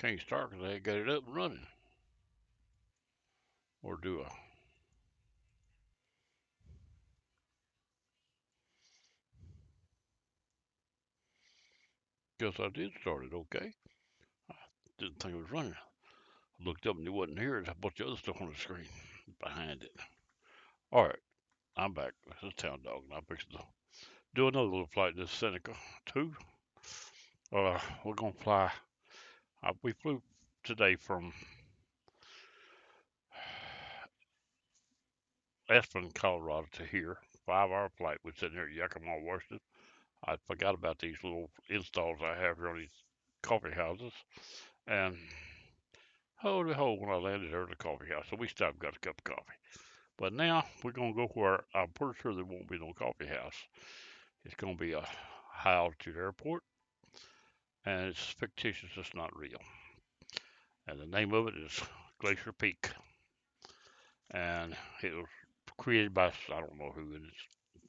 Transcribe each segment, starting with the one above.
can't start because I ain't got it up and running. Or do I? Guess I did start it, okay. I didn't think it was running. I looked up and it wasn't here. There's a bunch of other stuff on the screen behind it. Alright, I'm back. This is Town Dog, and I'm fixing to do another little flight. This Seneca 2. We're going to fly. We flew today from Aspen, Colorado to here. 5-hour flight. We're sitting here at Yakima, Washington. I forgot about these little installs I have here on these coffee houses. And hold the hole when I landed there at the coffee house. So we stopped and got a cup of coffee. But now we're going to go where I'm pretty sure there won't be no coffee house. It's going to be a high altitude airport. And it's fictitious, it's not real. And the name of it is Glacier Peak. And it was created by, I don't know who it is.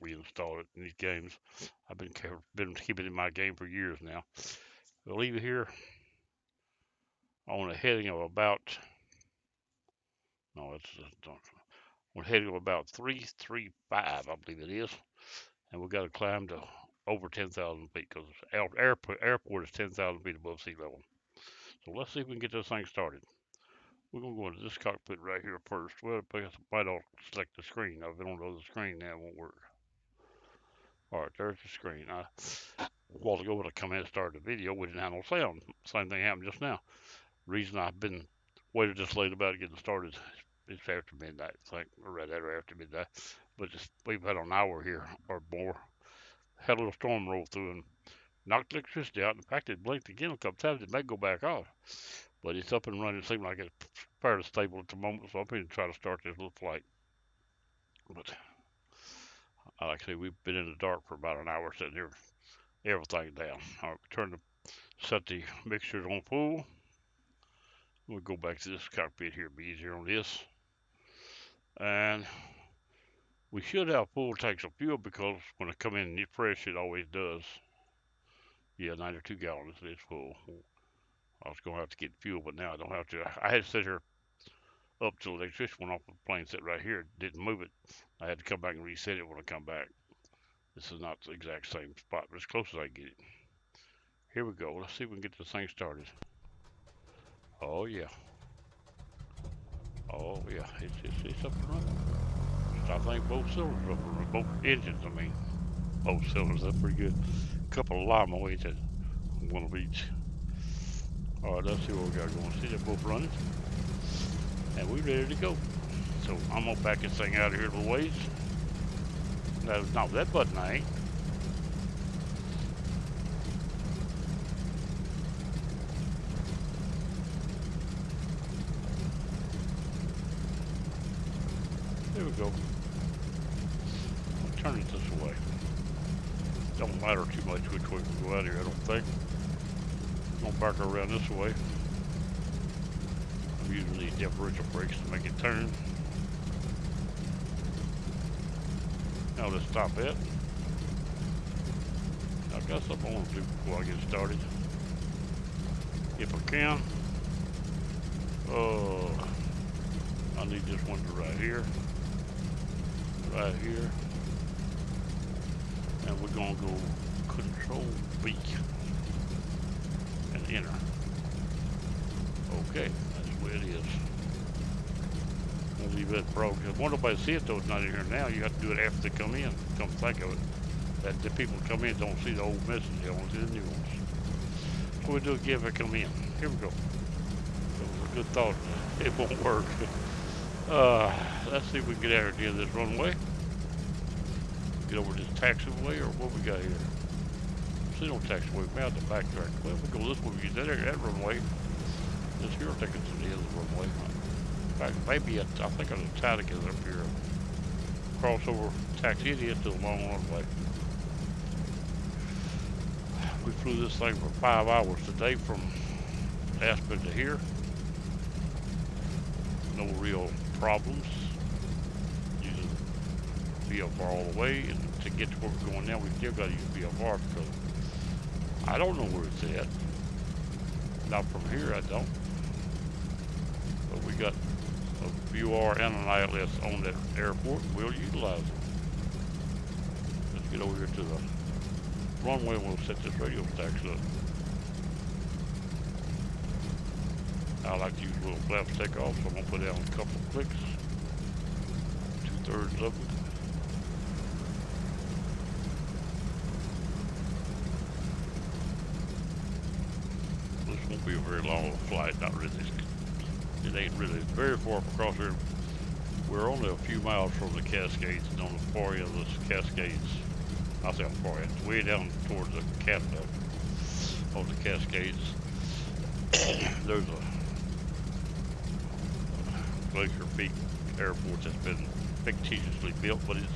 We installed it in these games. I've been keeping it in my game for years now. We'll leave it here on a heading of about, no, it's on a heading of about 335, I believe it is. And we've got to climb to over 10,000 feet because airport is 10,000 feet above sea level. So let's see if we can get this thing started. We're going to go into this cockpit right here first. Well, I might ought to select the screen. Now, if I don't know the screen, now it won't work. All right, there's the screen. A while ago when I come in and started the video, we didn't have no sound. Same thing happened just now. Reason I've been waited this late about getting started. It's after midnight, I think, or right after midnight. But we've had an hour here or more. Had a little storm roll through and knocked electricity out. In fact, it blinked again a couple times. It may go back off. But it's up and running. It seems like it's fairly stable at the moment, so I'm going to try to start this little flight. But like I say, we've been in the dark for about an hour sitting here, everything down. All right, set the mixtures on full. We'll go back to this cockpit here, be easier on this. And we should have full tanks of fuel because when I come in fresh, it always does. Yeah, 92 gallons is full. I was going to have to get fuel, but now I don't have to. I had to sit here up till the electricity went off the plane set right here. Didn't move it. I had to come back and reset it when I come back. This is not the exact same spot, but as close as I get it. Here we go. Let's see if we can get this thing started. Oh yeah. Oh yeah. It's up and running. I think both cylinders up and running. Both engines, I mean. Both cylinders, that's pretty good. A couple of lima weights at one of each. Alright, let's see what we got going. See, they're both running. And we're ready to go. So I'm gonna back this thing out of here a little ways. No, that button I ain't. There we go. I'll turn it this way. Don't matter too much which way we go out here, I don't think. I'm gonna back around this way. I'm using these differential brakes to make it turn. Now let's stop it. I got something I want to do before I get started. If I can. I need this one to right here. Right here. And we're gonna go Control B and enter. Okay, that's where it is. I'll leave that broke. If nobody see it though, it's not in here now. You have to do it after they come in. Come think of it. That the people come in don't see the old message, they only see the new ones. So we do it again if I come in. Here we go. It was a good thought. It won't work. Let's see if we can get out here at the end of this runway. Get over this taxiway or what we got here. See no taxiway. We have to backtrack. Well, if we go this way, we get that runway. This here will take us to the end of the runway. In fact, maybe I think a Titanic is up here. Crossover taxi it is to the long runway. We flew this thing for 5 hours today from Aspen to here. No real problems. Using VFR all the way, and to get to where we're going now, we still got to use VFR because I don't know where it's at. Not from here, I don't. But we got a VOR and an ILS on that airport. We'll utilize them. Let's get over here to the runway and we'll set this radio stacks up. I like to use little flaps take off, so I'm gonna put down a couple of clicks. 2/3 of them. This won't be a very long flight, not really. It ain't really very far across here. We're only a few miles from the Cascades, and on the far end of the Cascades, I say on the far end, way down towards the Canada of the Cascades, there's a Glacier Peak airport that's been fictitiously built, but it's a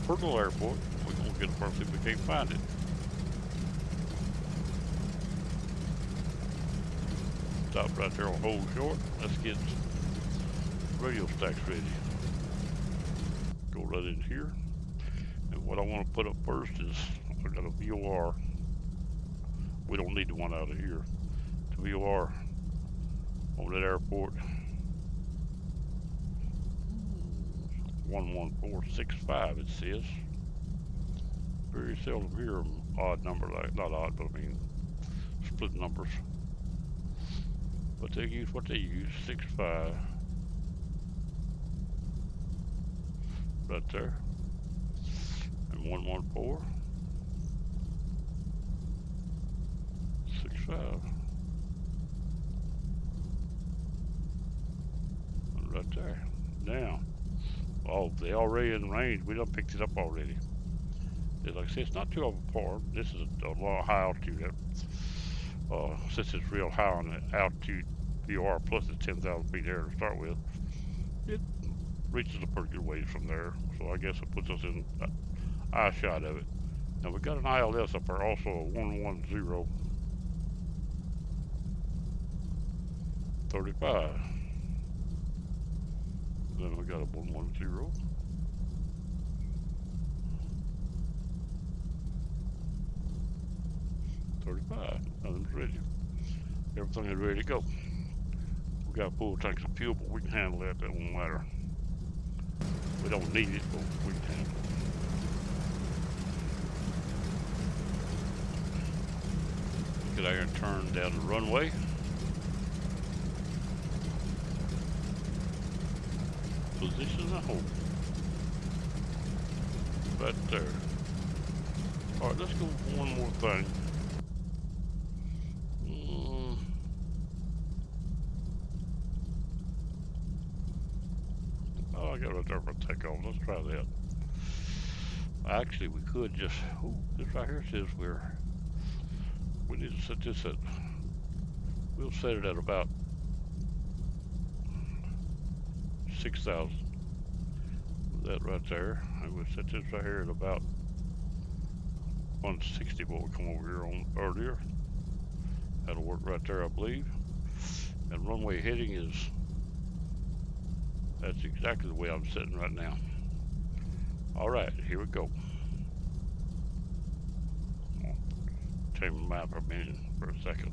personal airport. We're gonna get a person if we can't find it. Stop right there on hold short. Let's get radio stacks ready. Go right in here. And what I want to put up first is I got a VOR. We don't need the one out of here. The VOR on that airport. 11465 it says. Very seldom hear an odd number, like not odd, but I mean split numbers. But they use what they use, 65. Right there. And 114 65. And right there. Now, oh, they already in range. We done picked it up already. Like I said, it's not too far. This is a long high altitude. Since it's real high on the altitude VOR, plus it's 10,000 feet air to start with, it reaches a pretty good ways from there. So I guess it puts us in eye shot of it. Now we got an ILS up there, also a 110 35. Then we got a 110 35. Nothing's ready. Everything is ready to go. We got full tanks of fuel, but we can handle that. That won't matter. We don't need it, but we can handle it. Get out here and turn down the runway. Position and hold. Right there. Alright, let's go for one more thing. Oh, I got right there for takeoff. Let's try that. Actually, we could just, this right here says we need to set this at, we'll set it at about 6,000. That right there. And we'll set this right here at about 160, what we come over here on earlier. That'll work right there, I believe. And runway heading is, that's exactly the way I'm sitting right now. All right, here we go. Change my map for a second.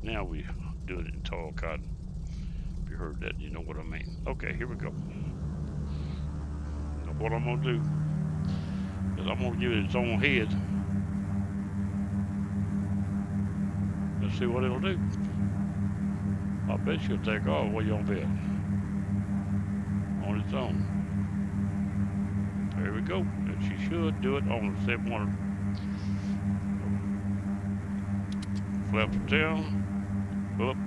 Now we doing it in tall cotton. If you heard that, you know what I mean. Okay, here we go. Now what I'm gonna do is I'm gonna give it its own head. Let's see what it'll do. I bet she'll take off. What you gonna bet? On its own. There we go. And she should do it on the 700. Flaps down. Up.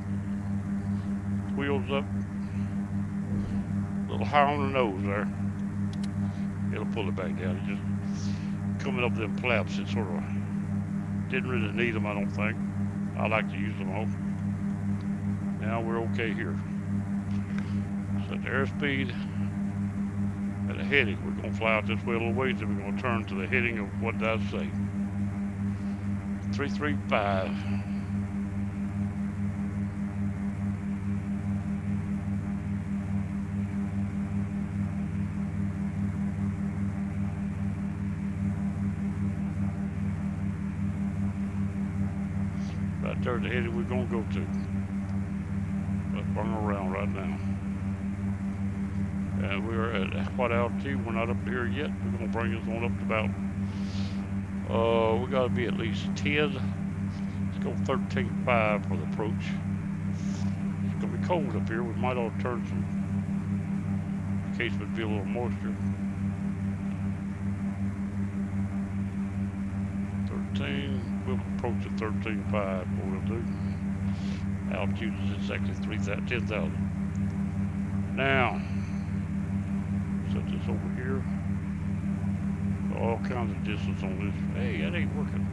Wheels up. A little high on the nose there. It'll pull it back down. It just coming up them flaps, it sort of didn't really need them, I don't think. I like to use them all. Now we're okay here. Set the airspeed and the heading. We're gonna fly out this way a little ways, then we're gonna turn to the heading of what did I say? 335. Right there, the heading we're gonna go to. Let's burn around right now. And we're at what altitude? We're not up here yet. We're gonna bring us on up to about, we gotta be at least 10. Let's go 13.5 for the approach. It's gonna be cold up here. We might ought to turn some, in case there'd be a little moisture. 13, we'll approach at 13.5, what we'll do. Altitude is exactly 10,000. Now, set this over here. All kinds of distance on this. Hey, that ain't working.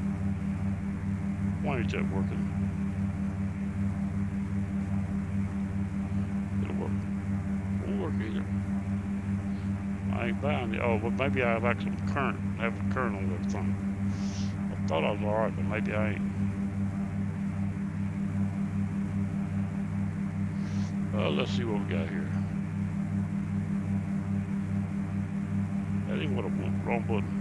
Why ain't that working? It'll work. Won't work either. I ain't buying it. Oh, but maybe I like some current. Have a current on that thing. I thought I was alright, but maybe I ain't. Let's see what we got here. That ain't what I want. Wrong button.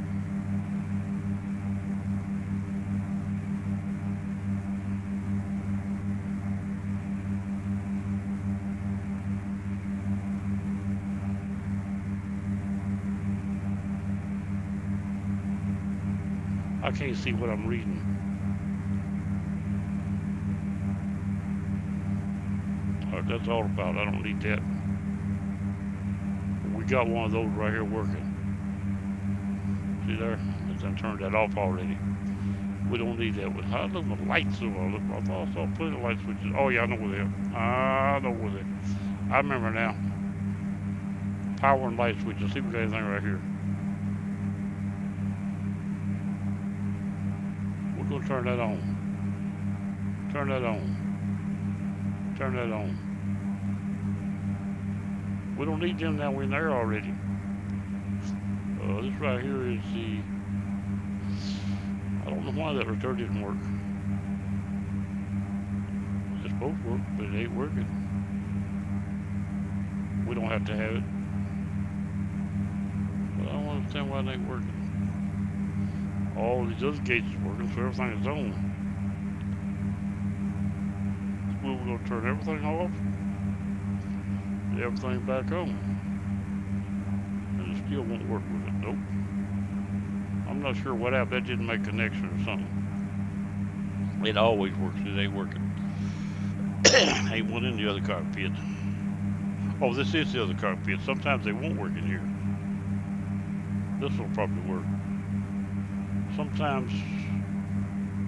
I can't see what I'm reading. Alright, that's all about. I don't need that. We got one of those right here working. See there? I turned that off already. We don't need that one. I look at the lights. I thought I saw plenty of light switches. Oh yeah, I know where they are. I know where they are. I remember now. Power and light switches. See if we got anything right here. We're gonna turn that on. Turn that on. Turn that on. We don't need them now. We're in there already. This right here is the. I don't know why that return didn't work. It's supposed to work, but it ain't working. We don't have to have it. But I don't understand why it ain't working. All these other gates is working, so everything is on. We're going to turn everything off. Everything back on. And it still won't work with it. Nope. I'm not sure what happened. That didn't make connection or something. It always works. It ain't working. Ain't one in the other cockpit. Oh, this is the other cockpit. Sometimes they won't work in here. This will probably work. Sometimes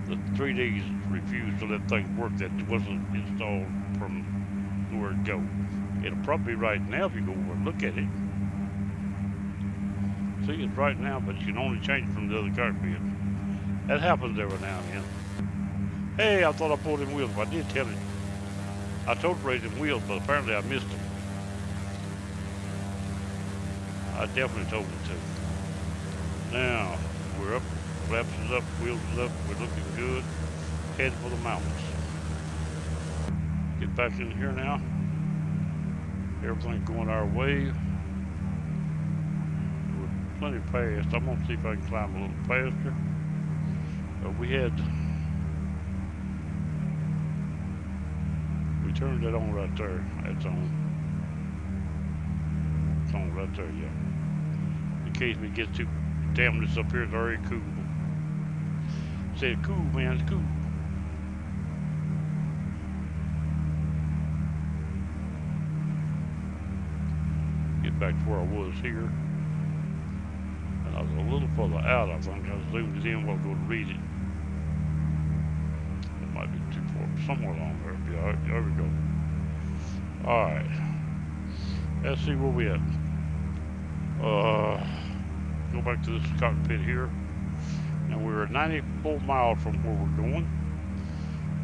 the 3Ds refuse to let things work that wasn't installed from where it go. It'll probably be right now if you go over and look at it. See, it's right now, but you can only change it from the other cockpit. That happens every now and then. Hey, I thought I pulled them wheels, but I did tell it. I told to raise them wheels, but apparently I missed them. I definitely told him to. Now, we're up, flaps is up, wheels is up, we're looking good. Heading for the mountains. Get back in here now. Everything's going our way. We're plenty fast. I'm gonna see if I can climb a little faster. We turned that on right there. That's on. It's on right there, yeah. In case we get too damn, this up here is already cool. Say it's cool, man, it's cool. Get back to where I was here. And I was a little further out, I think. I zoomed it in while I go to read it. It might be too far, somewhere along there. Yeah, there we go. Alright. Let's see where we at. Go back to this cockpit here. And we're 94 miles from where we're going.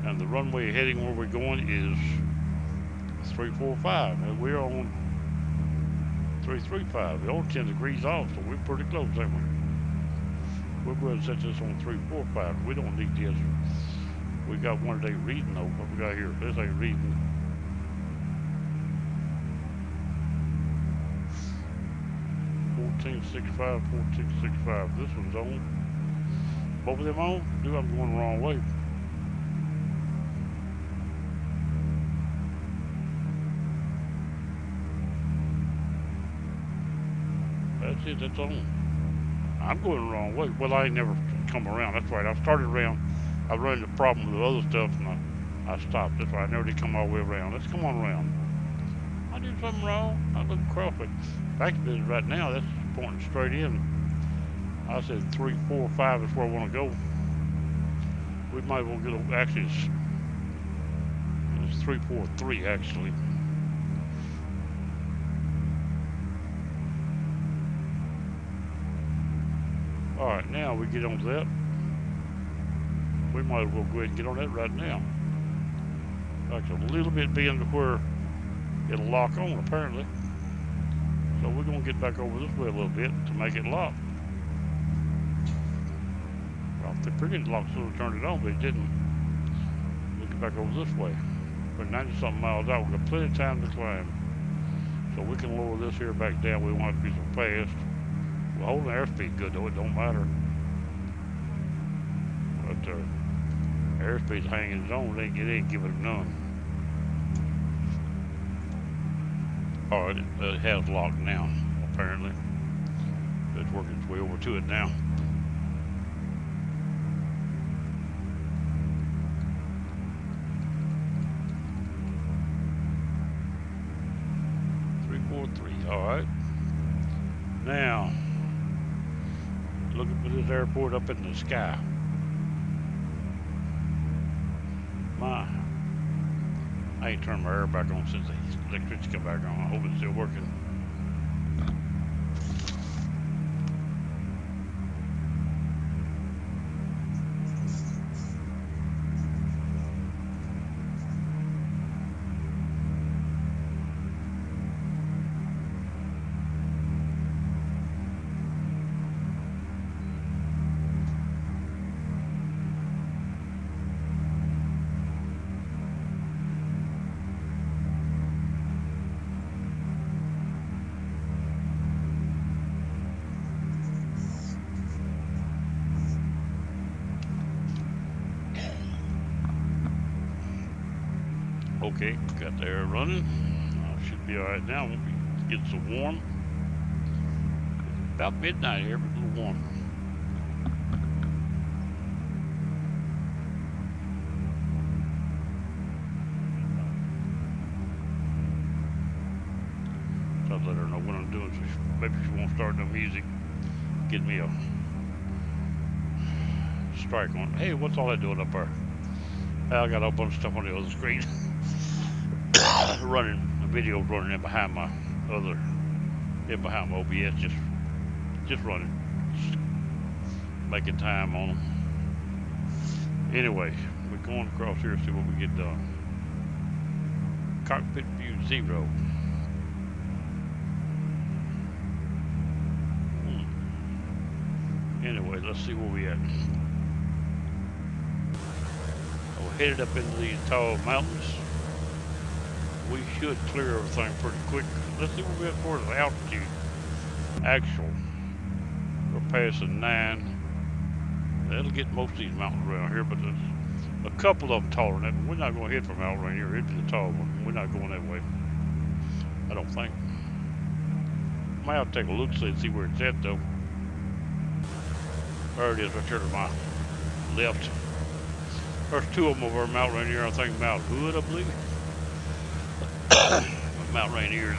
And the runway heading where we're going is 345. And we're on 335. We're only 10 degrees off, so we're pretty close, ain't we? We're going to set this on 345. We don't need this. We got one day reading though. What we got here? This ain't reading. $14.65, $14.65. This one's on. Both of them on? Dude, I'm going the wrong way. That's it, that's on. I'm going the wrong way. Well, I ain't never come around. That's right. I started around. I was running the problem with the other stuff, and I stopped. That's right. I never did come all the way around. Let's come on around. I did something wrong. I looked across, but fact is, right now, that's pointing straight in. I said 3, 4, 5 is where I want to go. We might as well get a, actually, it's 3, 4, 3 actually. All right, now we get on that. We might as well go ahead and get on that right now. Like a little bit being to where it'll lock on apparently. So we're gonna get back over this way a little bit to make it lock. Well, the previous lock sort of turned it on, but it didn't. We'll get back over this way. We're 90-something miles out. We've got plenty of time to climb. So we can lower this here back down. We don't have to be so fast. We're holding the airspeed good though, it don't matter. But airspeed's hanging its own, it ain't giving it none. Alright, it has locked now, apparently. It's working its way over to it now. Alright. Now, looking for this airport up in the sky. I ain't turned my air back on since the electricity come back on. I hope it's still working. Okay, got the air running. Should be alright now. Won't be getting so warm. It's about midnight here, but a little warm. So I'll let her know what I'm doing. So maybe she won't start no music. Give me a strike on. Hey, what's all that doing up there? I got a bunch of stuff on the other screen. Running a video running in behind my OBS, just running, just making time on them. Anyway, we're going across here to see what we get done. Cockpit view 0. Anyway, let's see where we at. We're headed up into these tall mountains. We should clear everything pretty quick. Let's see where we're at for the altitude. Actual. We're passing 9. That'll get most of these mountains around here, but there's a couple of them taller than that. We're not going to hit from Mount Rainier. It'd be the tall one. We're not going that way. I don't think. Might have to take a look and see where it's at though. There it is, right there to my left. There's 2 of them over Mount Rainier. I think Mount Hood, I believe. Mount Rainier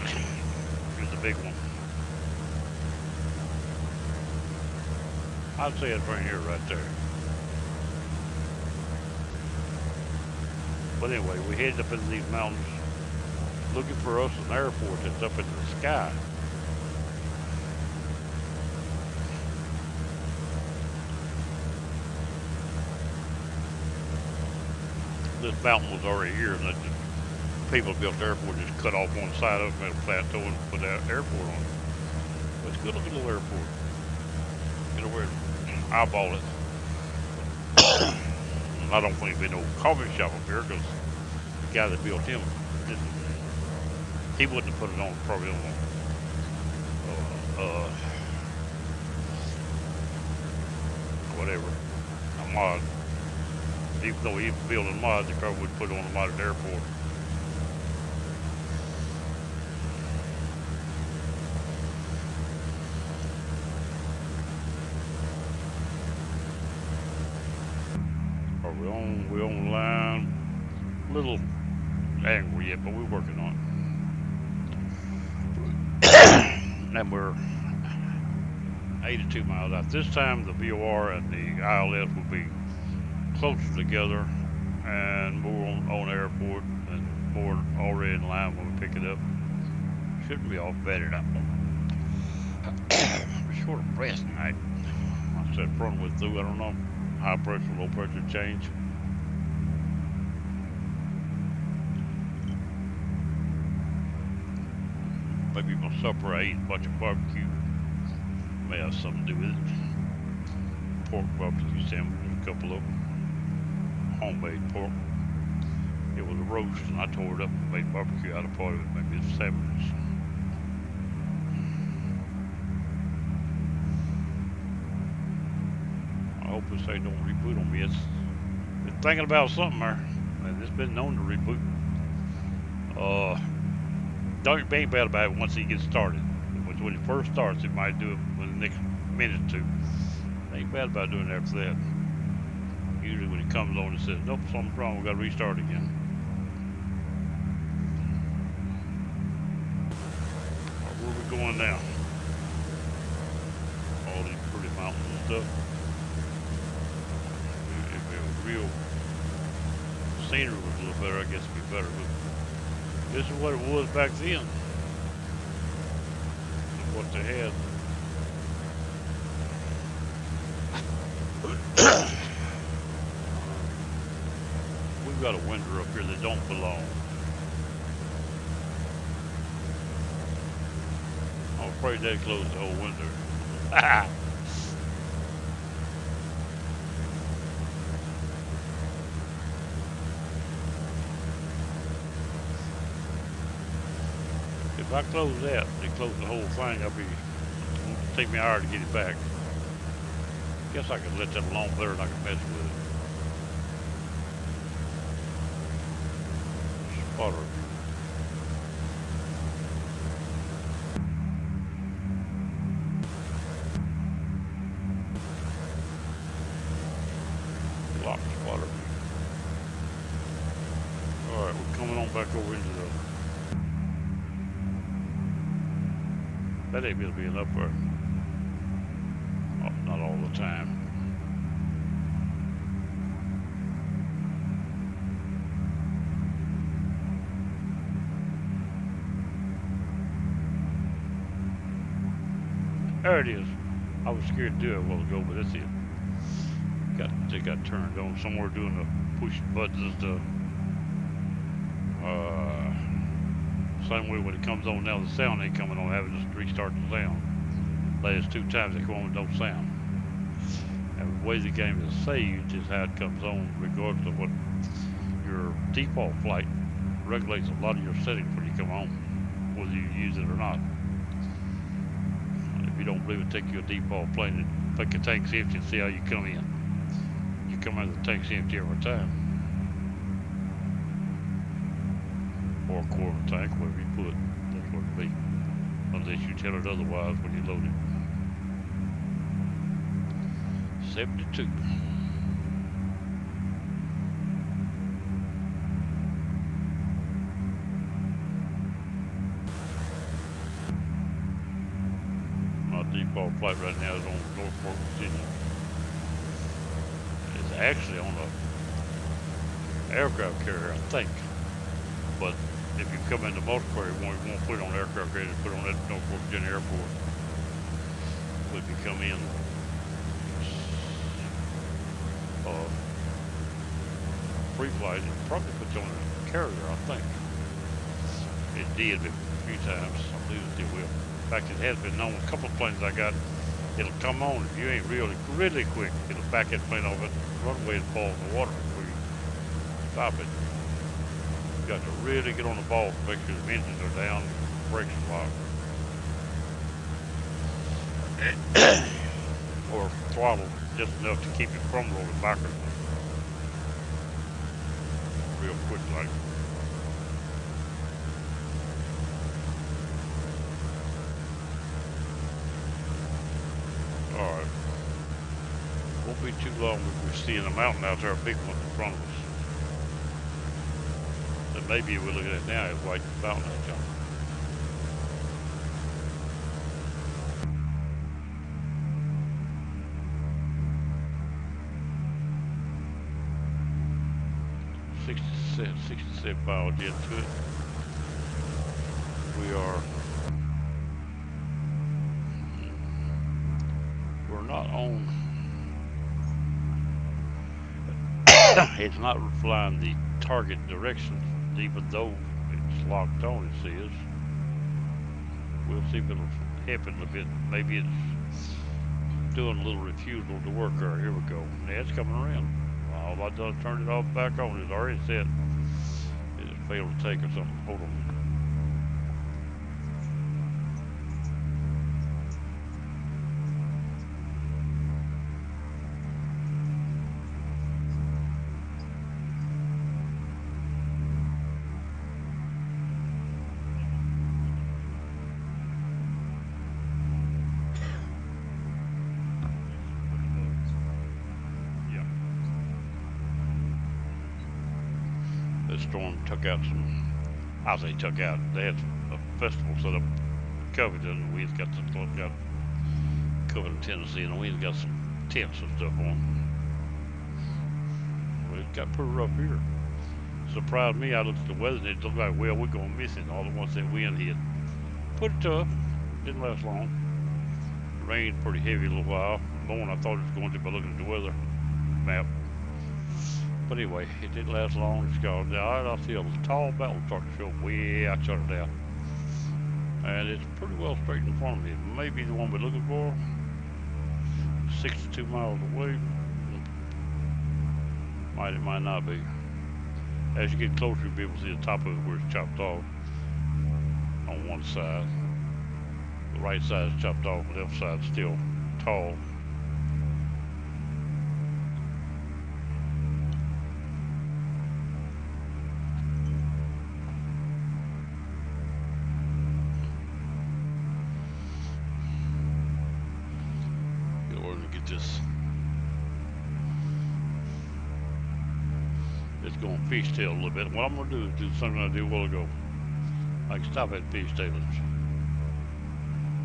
is the big one. I'd say it's Rainier right there. But anyway, we headed up into these mountains looking for us an airport that's up in the sky. This mountain was already here, and people built the airport, just cut off one side of it, made a plateau, and put that airport on it. But it's a good looking little airport. You know where eyeball it. I don't think there'd be no coffee shop up here because the guy that built him didn't. He wouldn't have put it on probably on whatever, a mod. Even though he was building mods, he probably wouldn't put it on a modded airport. We're on the line. A little angry yet, but we're working on it. And we're 82 miles out. This time the VOR and the ILS will be closer together and more on airport and more already in line when we pick it up. Shouldn't be all bad enough. I'm short of breath tonight. I said front went through, I don't know. High pressure, low pressure change. Maybe my supper I ate a bunch of barbecue. May have something to do with it. Pork barbecue sandwiches, a couple of them. Homemade pork. It was a roast and I tore it up and made barbecue out of part of it. Maybe it's sandwiches. I hope this ain't don't reboot on me. It's been thinking about something there. And it's been known to reboot. Don't ain't bad about it once he gets started. When it first starts, it might do it within the next minute or two. Ain't bad about doing it after that. Usually when it comes on, it says, nope, something's wrong, we gotta restart again. Where are we going now? All these pretty mountains and stuff. If it was real scenery was a little better, I guess it'd be better. But this is what it was back then. What they had. We've got a window up here that don't belong. I'm afraid they closed the whole window. If I close that, they close the whole thing, it'll take me an hour to get it back. Guess I could let that alone better than I can mess with it. Spotter. Lock spotter. Alright, we're coming on back over into the... That ain't gonna be enough for... Oh, not all the time. There it is. I was scared to do it a while ago, but that's it. They got turned on somewhere doing the push buttons. Same way when it comes on now, the sound ain't coming on. Having to restart the sound. Last 2 times they come on with no sound. And the way the game is saved is how it comes on, regardless of what your default flight regulates a lot of your settings when you come on, whether you use it or not. If you don't believe it, take your default plane and take a tank's empty and see how you come in. You come in, the tank's empty every time. Or a quarter tank, whatever you put, that's what it be. Unless you tell it otherwise when you load it. 72. My default flight right now is on Norfolk, Virginia. It's actually on a aircraft carrier, I think. But if you come into multiplayer, you won't put it on aircraft carrier, put it on that Norfolk, Virginia airport. But if you come in free flight, it probably puts you on a carrier, I think. It did a few times. I believe it will. In fact, it has been known. A couple of planes I got, it'll come on. If you ain't really quick, it'll back that plane off at the runway and fall in the water before you stop it. You got to really get on the ball to make sure the engines are down, brakes are locked. Or throttle just enough to keep it from rolling backwards. Real quick like. Alright. We'll Be too long we're seeing a mountain out there, a big one in front of us. That maybe we're looking at now is White Mountain out there. $67 miles into it. We're not on. It's not flying the target direction, even though it's locked on. It says. We'll see if it'll happen a bit. Maybe it's doing a little refusal to work. Or here we go. Yeah, it's coming around. All I've done is turn it off back on. It's already set. It just failed to take or something. Hold on. Storm took out some, I say took out, they had a festival set up in Covington. We've got Covington, Tennessee, and we've got some tents and stuff on. Well, it got pretty rough here. Surprised me. I looked at the weather and it looked like, well, we're gonna miss it. All at once that wind hit. Pretty tough. Didn't last long. Rained pretty heavy a little while. More than I thought it was going to by looking at the weather map. But anyway, it didn't last long. It's gone. Now I see a tall mountain start to show way out yonder now. And it's pretty well straight in front of me. It may be the one we're looking for. 62 miles away. It might not be. As you get closer, you'll be able to see the top of it where it's chopped off on one side. The right side is chopped off, the left side is still tall. It's going to fishtail a little bit. What I'm going to do is do something I did a while ago. I can stop at fishtailing.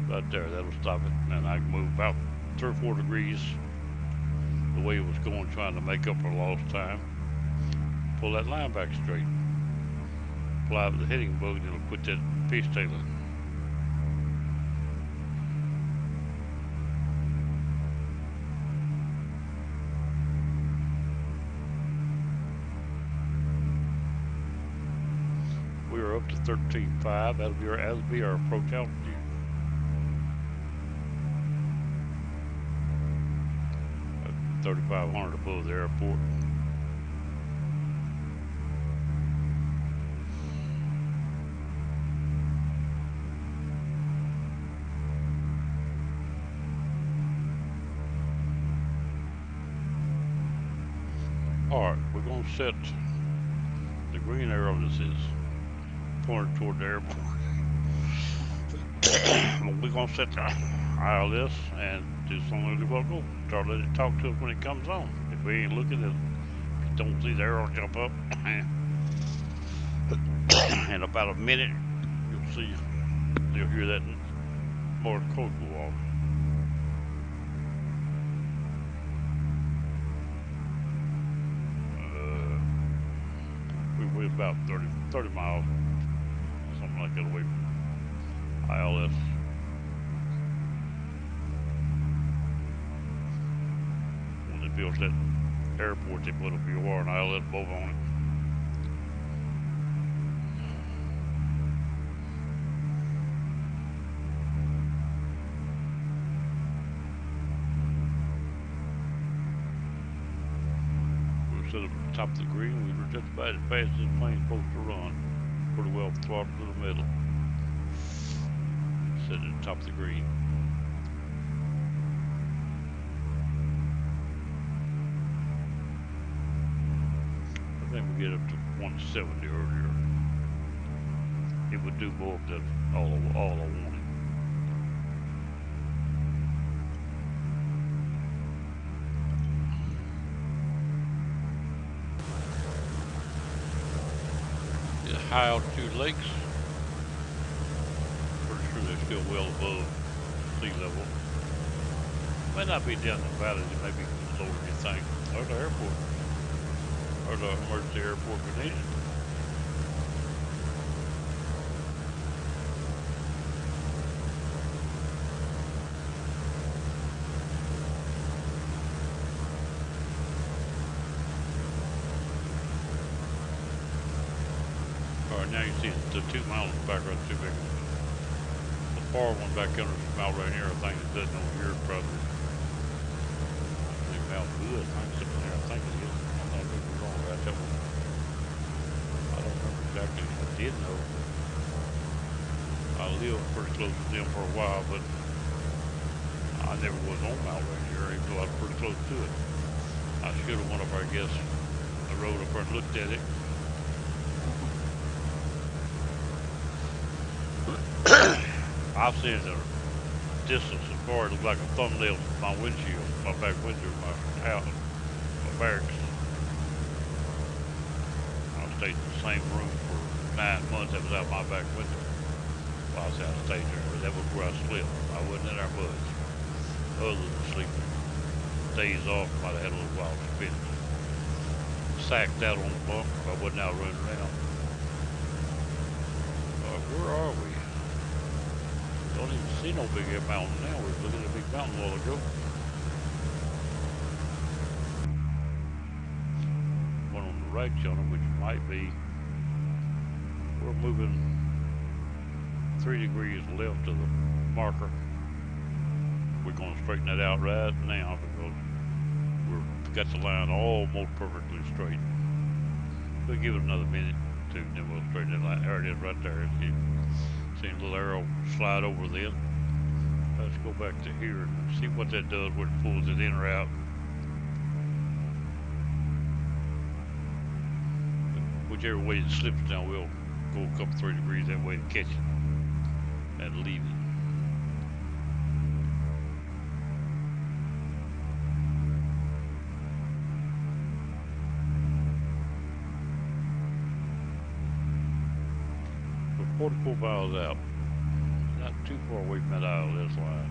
Right there, that'll stop it. And I can move about 3 or 4 degrees the way it was going, trying to make up for lost time. Pull that line back straight. Apply with the heading bug, and it'll quit that fishtailing. We're up to 13.5. That'll be our approach altitude. At 3,500 above the airport. Alright, we're going to set the green arrow. This is pointed toward the airport. We're going to set the ILS and do something really well go. Start letting it talk to us when it comes on. If we ain't looking, if you don't see the arrow jump up, in about a minute, you'll hear that Morse code go off. We're about 30 miles, something like that, away from ILS. When they built that airport, they put a BOR and ILS both on it. At the top of the green, we were just about as fast as the plane's supposed to run. Pretty well throttled to the middle. Set at the top of the green. I think we get up to 170 earlier. It would do more than all I wanted. high altitude lakes. Pretty sure they're still well above sea level. May not be down in the valley, it may be lower than you think. There's the airport. There's the emergency airport we needed. Alright, now you see the 2 miles in the background, two big ones. The far one back under the mountain right here, I think it doesn't over here, probably. I think Mount Good, I think something there, I think it is. I could be wrong about that one. I don't remember exactly. I did know. I lived pretty close to them for a while, but I never was on Mount Rainier, even though I was pretty close to it. I should have went up, I guess, the road up there and looked at it. I've seen the distance as far as it looked like a thumbnail from my windshield, my back window, my house, my barracks. I stayed in the same room for 9 months. That was out my back window. While I was out of stage there. That was where I slept. I wasn't in our muds. Other than sleeping. Days off, might have had a little while to spend. Sacked out on the bunk. I wasn't out running around. Where are we? Don't even see no big mountain now. We were looking at a big mountain a while ago. One on the right yonder, which might be. We're moving 3 degrees left of the marker. We're going to straighten that out right now because we've got the line almost perfectly straight. We'll give it another minute or two, then we'll straighten that line. There it is right there. See a little arrow slide over then. Let's go back to here and see what that does, where it pulls it in or out. Whichever way it slips down, we'll go a couple 3 degrees that way to catch it and leave it. We're 44 miles out. Not too far away from that ILS line.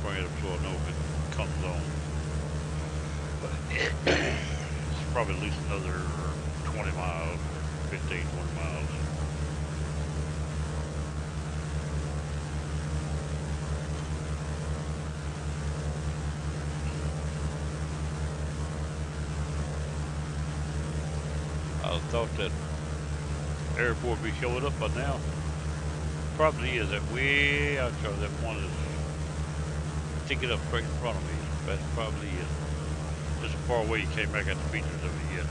Bring it up so I know if it comes on. But it's probably at least another 20 miles, 15, 20 miles. I thought that airport would be showing up by now. Probably is. That way out there, that one is sticking up straight in front of me. That's probably it. Just as far away you can't make out the features of it yet.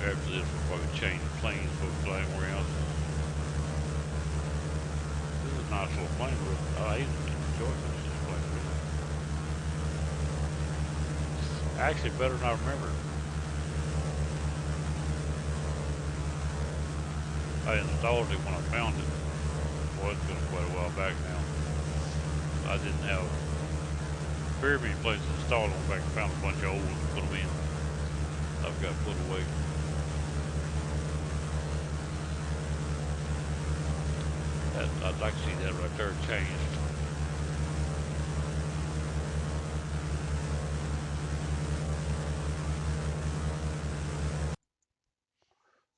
After this, we'll probably change the planes, go flying around. This is a nice little plane. I enjoy this plane. Actually, better than I remember. I installed it when I found it. Well, it's been quite a while back now. I didn't have very many planes installed. I went back and found a bunch of old ones and put them in. I've got put away. I'd like to see that right there changed.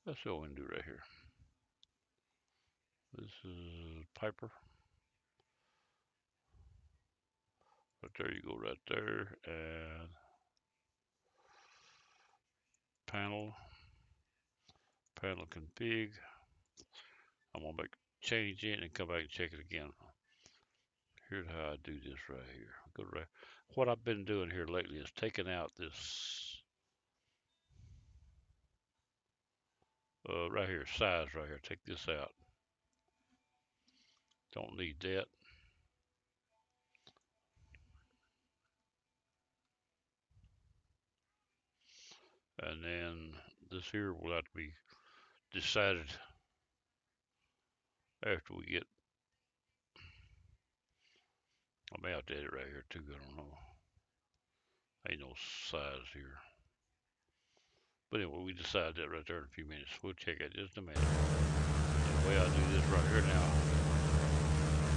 Let's see what we can do right here. This is Piper. Right there you go, right there, and panel config. I'm gonna change it and come back and check it again. Here's how I do this right here. Go right. What I've been doing here lately is taking out this right here, size right here. Take this out. Don't need that. And then this here will have to be decided after we get, I may have to edit right here too, I don't know. Ain't no size here. But anyway, we decide that right there in a few minutes. We'll check it just a minute. The way I do this right here now,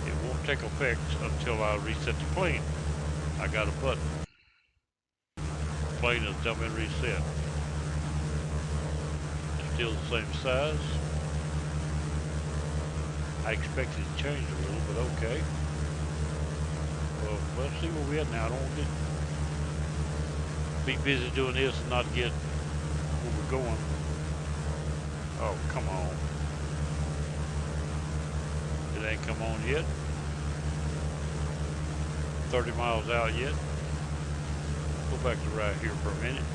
it won't take effect until I reset the plane. I got a button. The plane is done been reset. It's still the same size. I expected it to change a little, but okay. Well, let's see where we're at now. I don't want to be busy doing this and not get where we're going. Oh, come on. It ain't come on yet. 30 miles out yet. Go back to right here for a minute.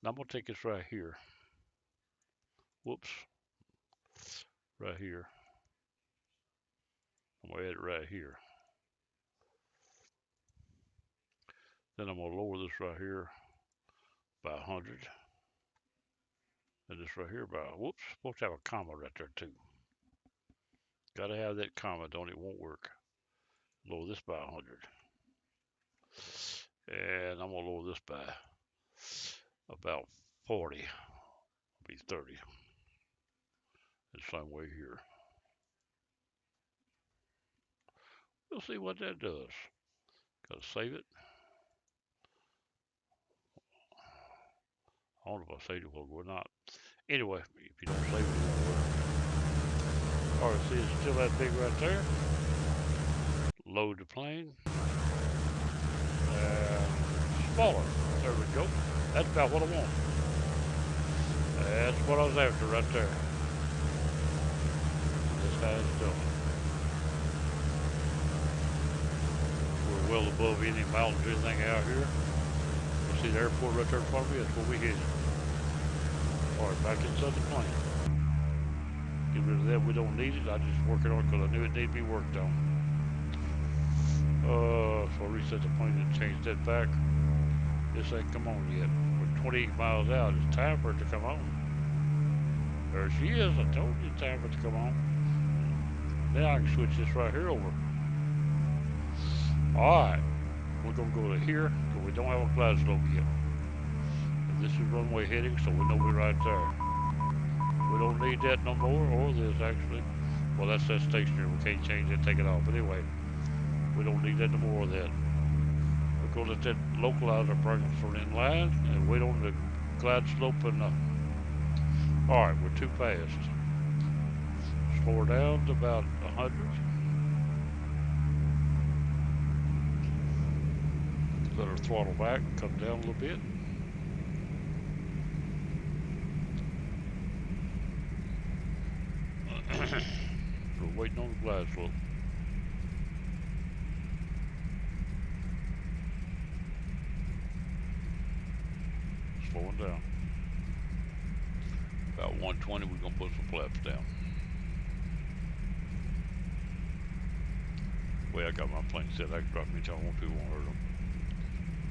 Now I'm going to take this right here. Whoops. Right here. I'm going to add it right here. Then I'm going to lower this right here by 100. And this right here by, whoops, supposed to have a comma right there too. Gotta have that comma, don't it? Won't work. Lower this by 100. And I'm going to lower this by about 40. It'll be 30. The same way here. We'll see what that does. Gotta save it. I don't know if I saved it or not. Anyway, if you don't save it, it won't work. Alright, see, it's still that big right there. Load the plane. Smaller. There we go. That's about what I want. That's what I was after right there. This how it's done. We're well above any mountains or anything out here. You see the airport right there in front of me? That's where we headed. Alright, back inside the plane. Get rid of that. We don't need it. I just working on it because I knew it needed to be worked on. So I reset the plane and changed that back. This ain't come on yet. We're 28 miles out. It's time for it to come on. There she is. I told you it's time for it to come on. Now I can switch this right here over. Alright. We're going to go to here because we don't have a glide slope yet. And this is runway heading, so we know we're right there. We don't need that no more, or this actually. Well, that's that stationary. We can't change it, take it off. But anyway, we don't need that no more of that. We're going to let that localizer bring us from in line and wait on the glide slope and alright, we're too fast. Slow her down to about 100. Let her throttle back, come down a little bit. We're waiting on the glide slope. Slowing down. About 120, we're going to put some flaps down. The way I got my plane set, I can drop them anytime I want to, won't hurt them.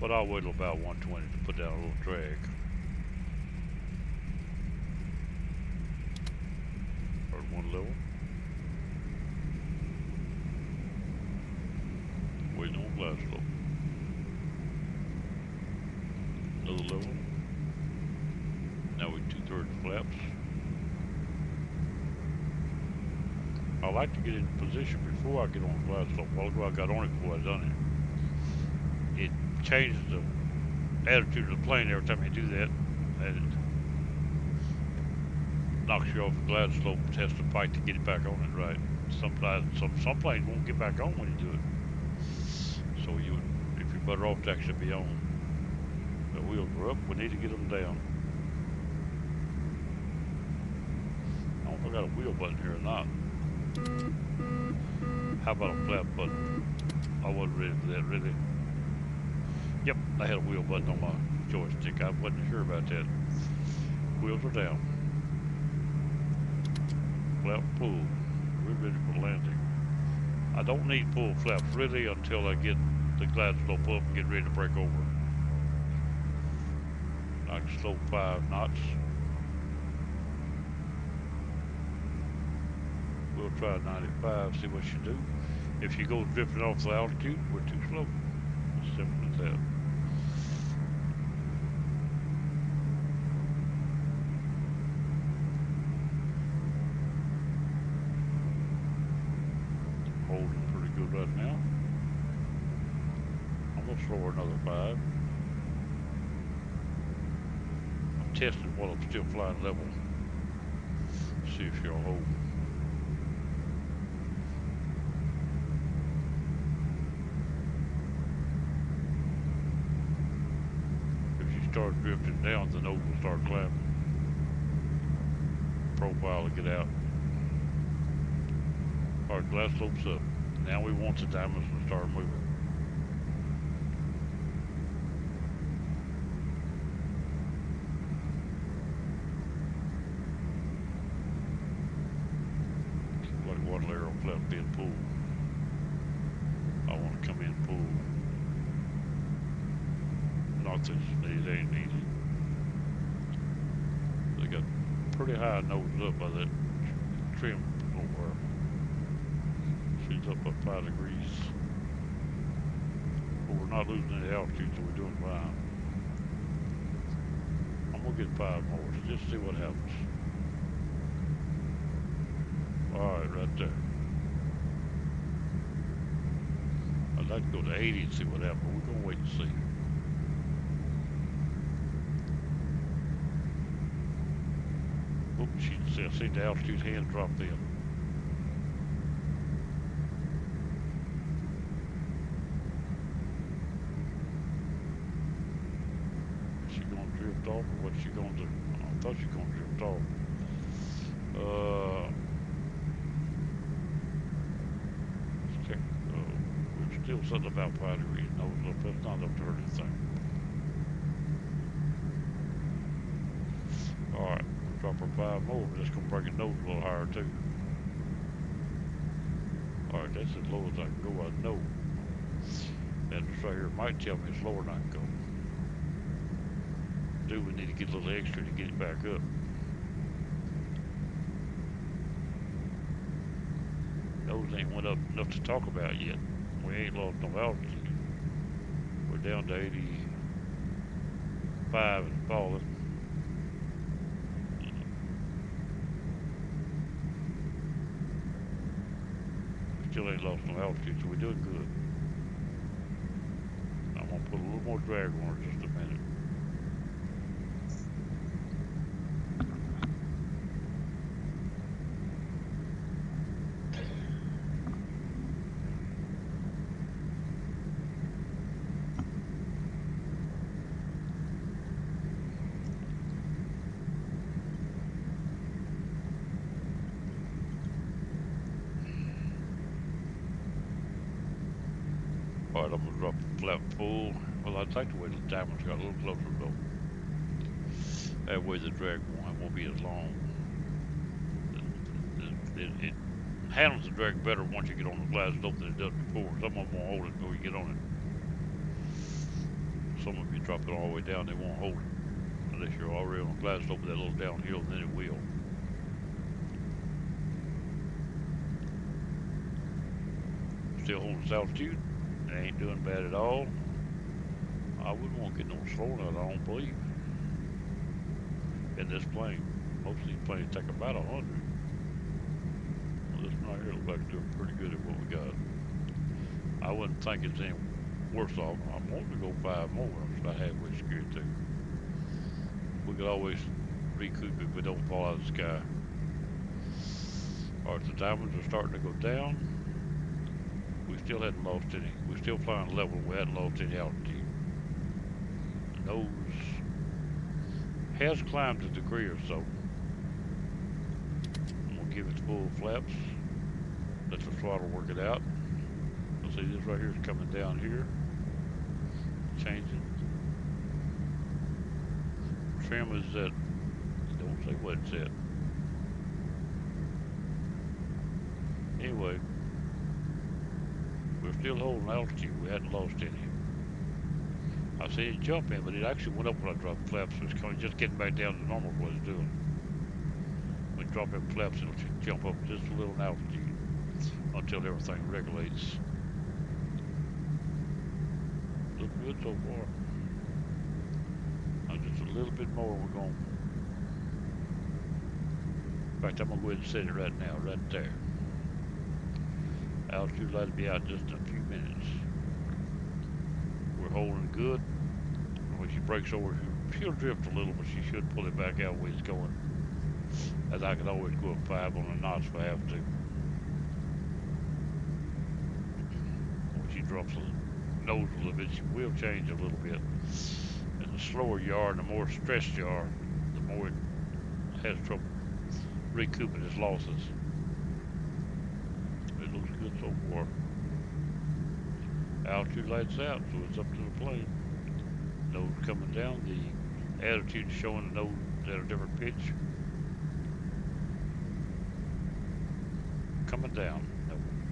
But I'll wait till about 120 to put down a little drag. Or one level. Waiting on glide slope. Another level. Now we're 2/3 flaps. I like to get in position before I get on the glide slope. A while ago I got on it before I done it. It changes the attitude of the plane every time you do that, and it knocks you off the glide slope. It has to fight to get it back on it right. Some planes won't get back on when you do it. So if you're better off to actually be on. The wheels are up, we need to get them down. I don't know if I got a wheel button here or not. How about a flap button? I wasn't ready for that, really. Yep, I had a wheel button on my joystick. I wasn't sure about that. Wheels are down. Flap pull. we're ready for landing. I don't need full flaps really until I get the glide slope up and get ready to break over. I can slope 5 knots. We'll try 95, see what she do. If she goes drifting off the altitude, we're too slow. As simple as that. Holding pretty good right now. I'm gonna slow her another 5. I'm testing while I'm still flying level. See if she'll hold. If she starts drifting down, the nose will start climbing. Profile to get out. Alright, glide slopes up. Now we want the diamonds to start moving. Like one arrow flap being pulled. I want to come in pull. Not this, these ain't easy. They got pretty high noses up by that trim over. She's up 5 degrees. But we're not losing any altitude, so we're doing fine. I'm gonna get 5 more, so just see what happens. Alright, right there. I'd like to go to 80 and see what happens, but we're gonna wait and see. Oops, I see the altitude hand drop in. Is she gonna drift off, or what's she gonna do? I thought she was gonna drift off. Let's check. We're still sitting about 5 degrees nose up. That's not up to hurt anything. Alright, drop her 5 more. We're just gonna bring her nose a little higher too. Alright, that's as low as I can go, I know. And this right here might tell me it's lower than I can go. We need to get a little extra to get it back up. Nose ain't went up enough to talk about yet. We ain't lost no altitude. We're down to 85 and falling. We still ain't lost no altitude, so we're doing good. I'm gonna put a little more drag on her in just a minute. Alright, I'm gonna drop the flap full. Well, I'd like to wait till the diamonds got a little closer though. That way the drag won't be as long. It handles the drag better once you get on the glide slope than it does before. Some of them won't hold it before you get on it. Some of you drop it all the way down, they won't hold it. Unless you're already on the glide slope with that little downhill, then it will. Still holding its altitude. It ain't doing bad at all. I wouldn't want to get no slower than I don't believe. In this plane. Most of these planes take about 100. Well, this one right here looks like it's doing pretty good at what we got. I wouldn't think it's any worse off. I'm wanting to go 5 more. I'm about halfway scared too. We could always recoup if we don't fall out of the sky. Alright, the diamonds are starting to go down. We still hadn't lost any. We're still flying level. We hadn't lost any altitude. The nose has climbed a degree or so. I'm gonna give it full flaps. Let the throttle work it out. You'll see this right here is coming down here. Changing. Trim is at, don't say what it's at. Anyway, we're still holding altitude. We hadn't lost any. I seen it jump in, but it actually went up when I dropped flaps. So it's just getting back down to normal what it's doing. When you drop in flaps, it'll jump up just a little in altitude until everything regulates. Look good so far. Just a little bit more we're going. In fact, I'm going to go ahead and set it right now, right there. Altitude light will be out in just a few minutes. We're holding good. When she breaks over, she'll drift a little, but she should pull it back out where it's going. As I can always go up 5 on the knots if I have to. When she drops the nose a little bit, she will change a little bit. And the slower you are, and the more stressed you are, the more it has trouble recouping its losses. It looks good so far. Altitude lights out, so it's up to the plane. Nose coming down, the attitude is showing the nose at a different pitch. Coming down.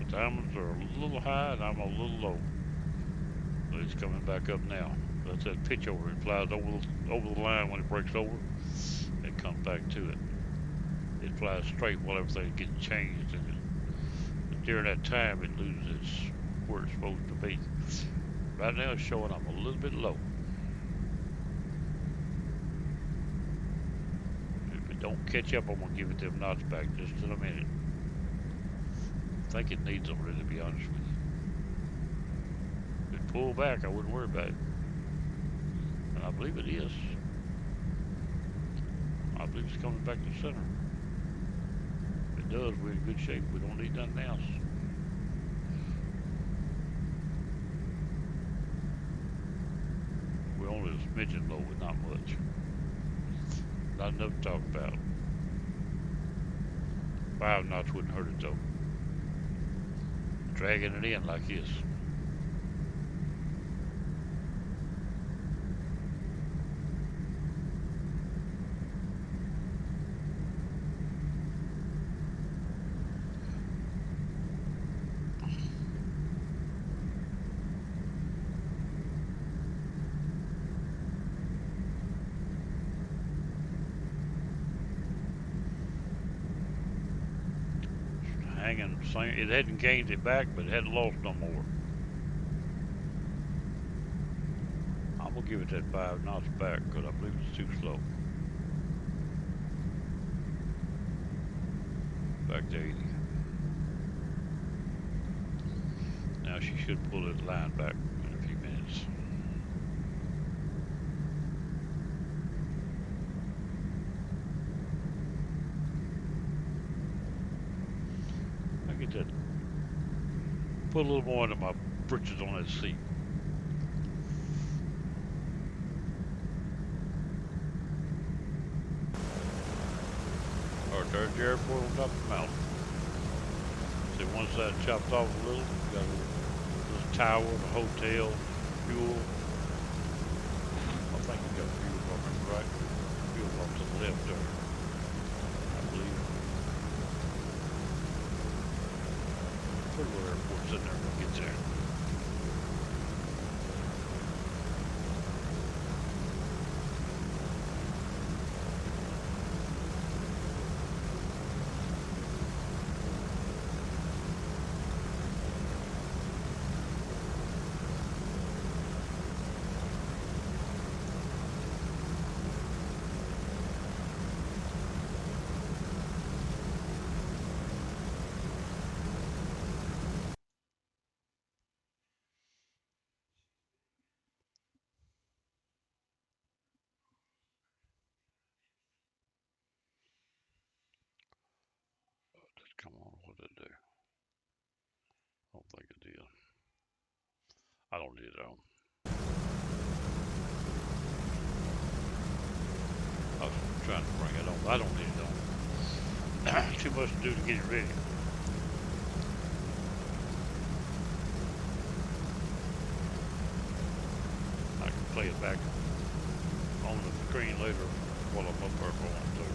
The diamonds are a little high and I'm a little low. But it's coming back up now. That's that pitch over. It flies over the line when it breaks over. It comes back to it. It flies straight while everything's getting changed, and during that time it loses where it's supposed to be. Right now it's showing I'm a little bit low. If it don't catch up, I'm gonna give it them knots back just in a minute. I think it needs them, really, to be honest with you. If it pulled back, I wouldn't worry about it. And I believe it is. I believe it's coming back to center. If it does, we're in good shape. We don't need nothing else. We're only a smidgen low, but not much. Not enough to talk about. 5 knots wouldn't hurt it though. Dragging it in like this. Hanging same. It hadn't gained it back, but it hadn't lost no more. I'm gonna give it that 5 knots back because I believe it's too slow. Back to 80. Now she should pull that line back in a few minutes. That. Put a little more into my britches on that seat. Alright, there's the airport on top of the mountain. See, one side chopped off a little. You got this tower, the hotel, fuel. I think you got fuel from right. Fuel off to the left there, I believe. Little airport's in there when it gets there. Come on, what did it do? I don't think it did. I don't need it on. I was trying to bring it on. I don't need it on. Too much to do to get it ready. I can play it back on the screen later while I'm up there going to.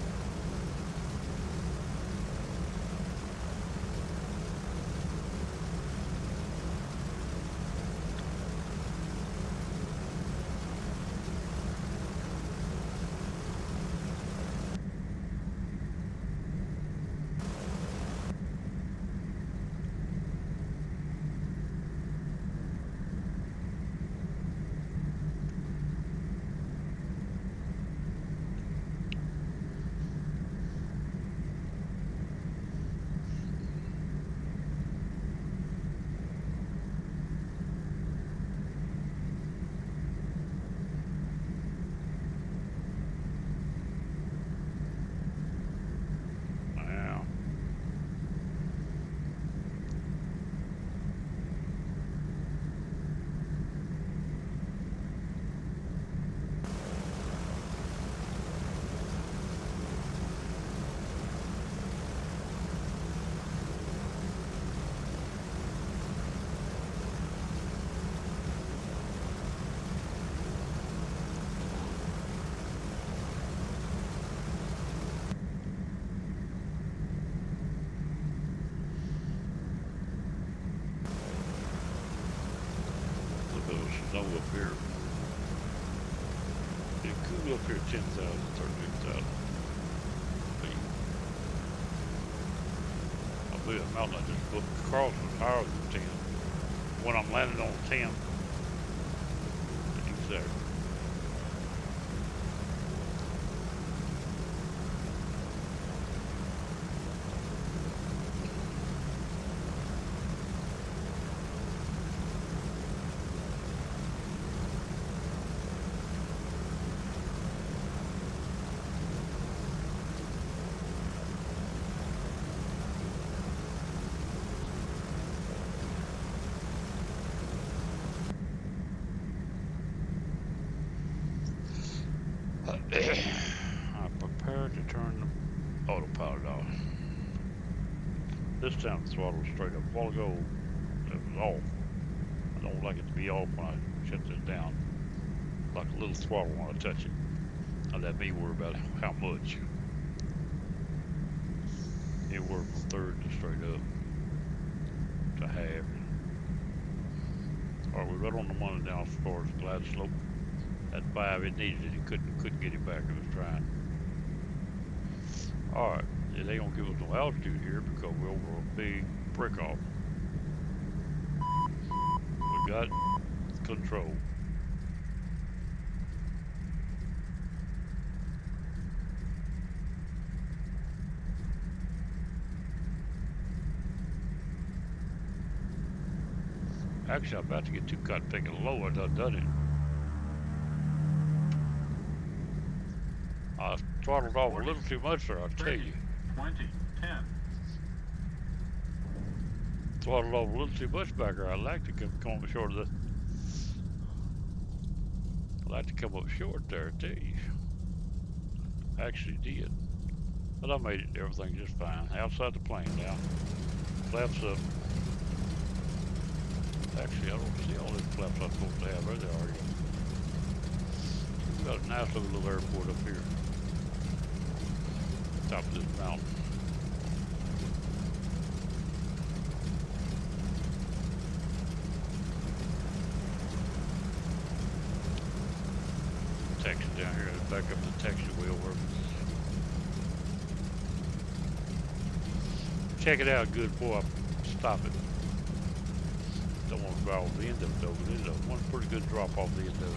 cool up here. It cool up here 10,000, 13,000 feet. I believe a mountain I just booked across was higher than 10. When I'm landing on 10, exactly. I'm prepared to turn the autopilot off. This time the throttle was straight up. A while ago, it was off. I don't like it to be off when I shut this down. Like a little throttle when I touch it. I let me worry about how much. It worked from third to straight up to half. Alright, we're right on the money down as far as glide slope. At 5, it needed it. It couldn't get it back. It was trying. Alright, it ain't gonna give us no altitude here because we're over a big brick off. We got control. Actually, I'm about to get too caught taking low. I done it. I throttled off 40, a little too much there, I'll 30, tell you. 20, 10. Throttled off a little too much back there. I'd like to come up short of the. I'd like to come up short there, I tell you. I actually did. But I made it, everything just fine. Outside the plane now. Flaps up. Actually, I don't see all these flaps I'm supposed to have. Where they are. We've got a nice little airport up here. Top of this mountain. Taxi down here, back up the taxiway over. Check it out good before I stop it. Don't want to drive off the end of it though, but it's one pretty good drop off the end of it.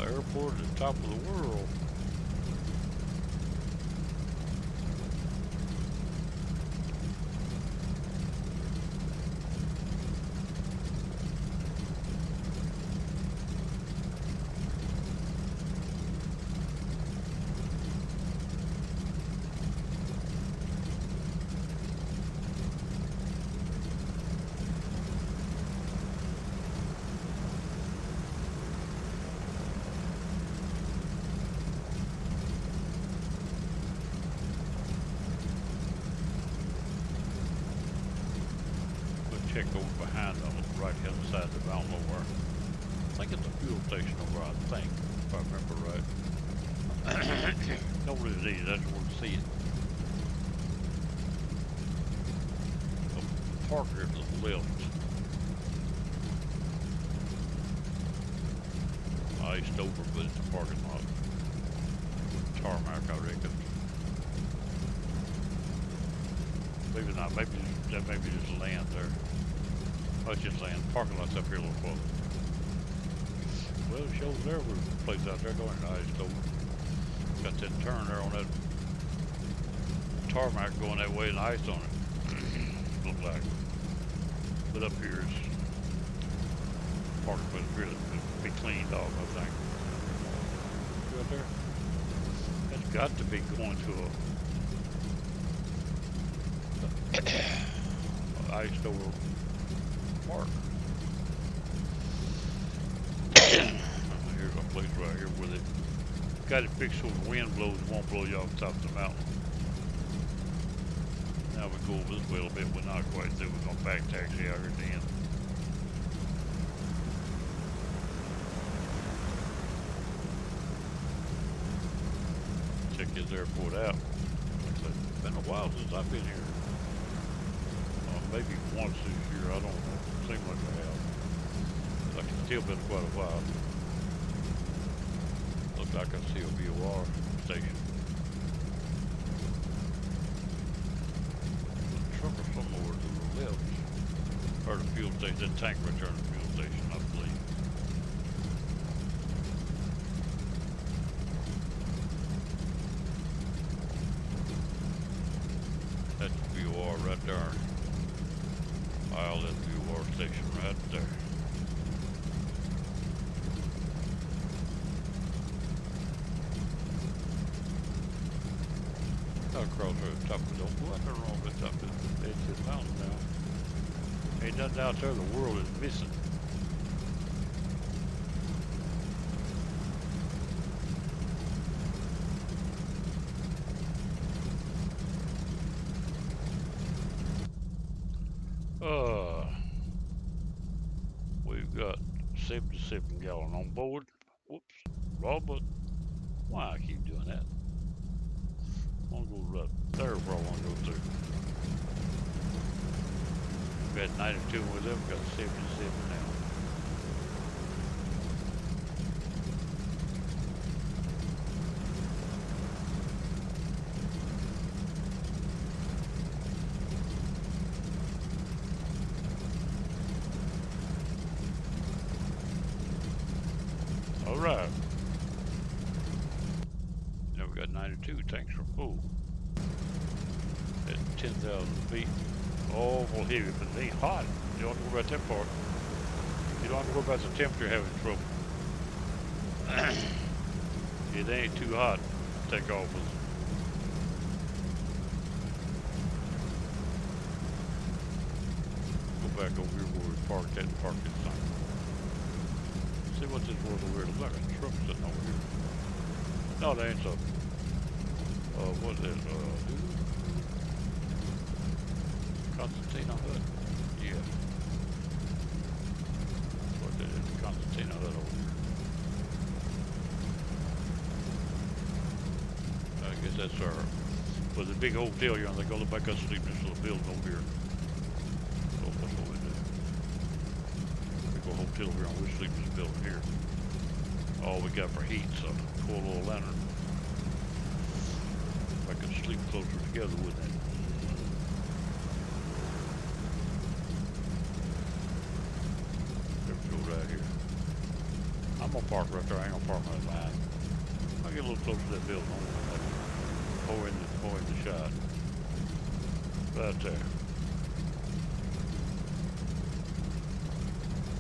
Airport at the top of the world. Check over behind on the right hand side of the mountain over. I think it's a fuel station over, I think, if I remember right. Don't really need it, I just want to see it. The Parker to the left. Iced over, but it's a parking lot. Tarmac, I reckon. Maybe not, maybe that may be just land there. Oh, it's just land. Parking lot's up here a little closer. Well, it shows there was a place out there going iced over. Got that turn there on that tarmac going that way and ice on it. Look like. But up here is parking place really be cleaned off, I think. Right there. That's got to be going to a iced over park. Here's a place right here where they got it fixed so the wind blows, it won't blow you off the top of the mountain. Now we go over this way a little bit. We're not quite through. We're gonna back taxi out here at the end. Check his airport out. It's been a while since I've been here. Maybe once this year, I don't know. Seems like I have. Like it's still been quite a while. Looks like I see a VOR station. The trucker somewhere to the left. Or the fuel station, the tank return fuel station, I believe. That's the VOR right there. I'll let the VOR station right there. I'll cross over the top of the don't go out there wrong the top of the edge of the mountain now. Ain't nothing out there the world is missing. We've got 77 gallon on board. Whoops, wrong button. Why I keep doing that? I want to go right there where I want to go through. We had 92 with them, got 77 now. All right. Now we got 92 tanks are full. At 10,000 feet. Oh, well, heavy, but it ain't hot. You don't have to worry about that part. You don't have to worry about the temperature having trouble. It ain't too hot to take off with. Go back over here where we parked that and park this thing. See what this world over here looks like. A truck sitting over here. No, that ain't so. What is it? Constantina Hut. Yeah. What that is, Constantina Hut over here. I guess that's our, but the big hotel here, and they go back up sleep in this little building over here. So that's what we do. Big old hotel over here, and we sleep in this building here. All we got for heat, so cool little lantern. I could sleep closer together, wouldn't it? Right here. I'm gonna park right there. I ain't gonna park right behind. I'll get a little closer to that building. Pour in the shot. Right there.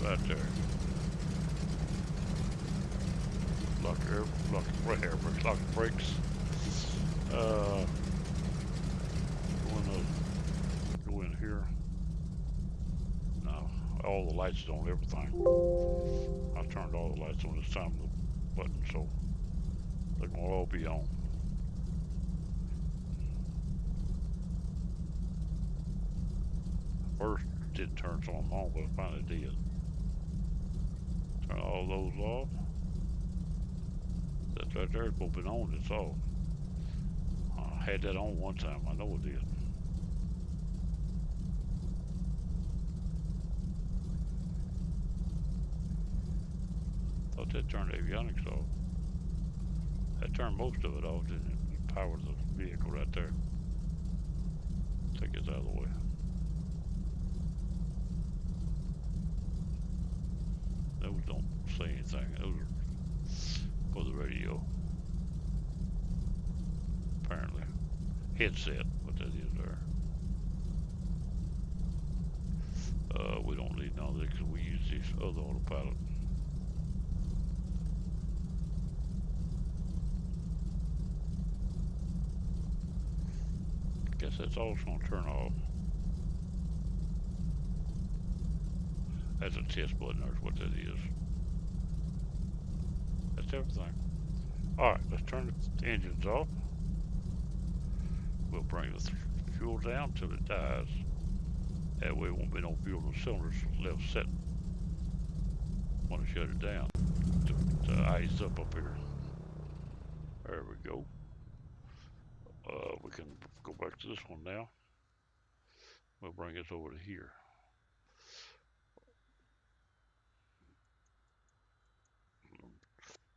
Right there. Lock the brakes. Go in here. No, all the lights is on everything. I turned all the lights on this time with the button, so they're gonna all be on. First didn't turn some of them on, but I finally did. Turn all those off. That's right there, it's been on, it's off. I had that on one time, I know it did. Thought that turned avionics off. That turned most of it off, didn't it? It powered the vehicle right there. Take this out of the way. Those don't say anything. Those are for the radio. Apparently. Headset, what that is there. We don't need none of this because we use this other autopilot. Guess that's all it's gonna turn off. That's a test button, that's what that is. That's everything. Alright, let's turn the engines off. We'll bring the fuel down till it dies. That way, it won't be no fuel in the cylinders left sitting when I shut it down to ice up here. There we go. We can go back to this one now. We'll bring this over to here.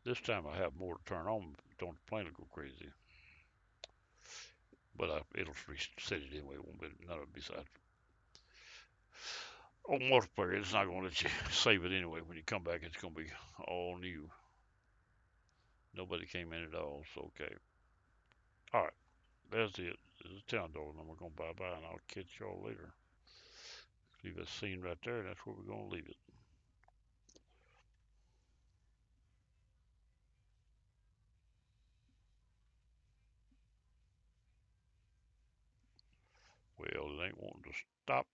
This time I have more to turn on. Don't the plane will go crazy. But it'll reset it anyway. It won't be none of it besides. On multiplayer, it's not going to let you save it anyway. When you come back, it's going to be all new. Nobody came in at all, so okay. All right, that's it. This is $10, and we're going to bye-bye, and I'll catch y'all later. Leave that scene right there, and that's where we're going to leave it. Well, it ain't wanting to stop.